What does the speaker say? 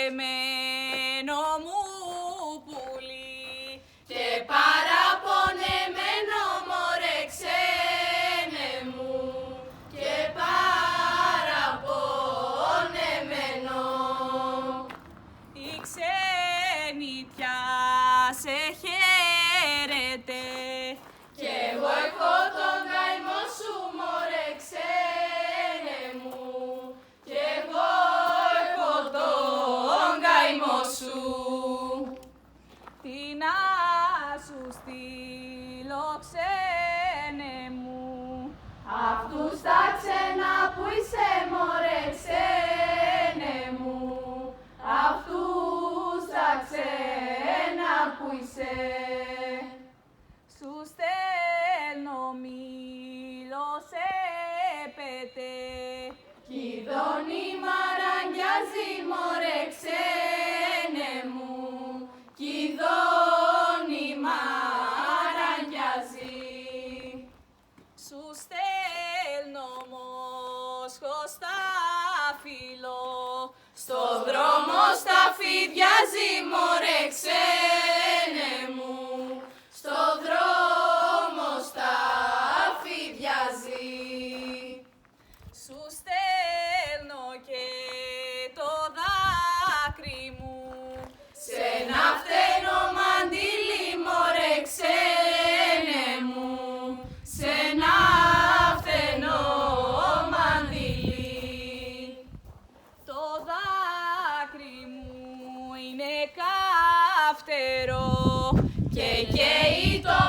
κλεμμένο μου πουλί και παραπονεμένο μωρέ ξένε μου και παραπονεμένο. Η ξενιτιά σε χαίρεται κι εγώ έχω τον καημό σου μωρέ ξένε μου κι εγώ έχω τον καημό σου. Τι να σου στείλω ξένε μου αυτούς τα ξένα που είσαι μωρέ ξένε μου, αυτούς τα ξένα που είσαι. Σου στέλνω μήλο σε πετέ κι η δόνη μαραγγιάζει μωρέ ξένε μου, κι η δόνη μαραγγιάζει. Σου στέλνω μόσχο στα φύλλο στο δρόμο σταφυδιάζει μωρέ ξένε μου, στο δρόμο σταφυδιάζει. Σου στέλνω και το δάκρυ μου σε ένα φταίνο μαντίλι μωρέ ξένε μου, σε ένα φταίνο μαντίλι. Το δάκρυ μου είναι καυτερό και καίει το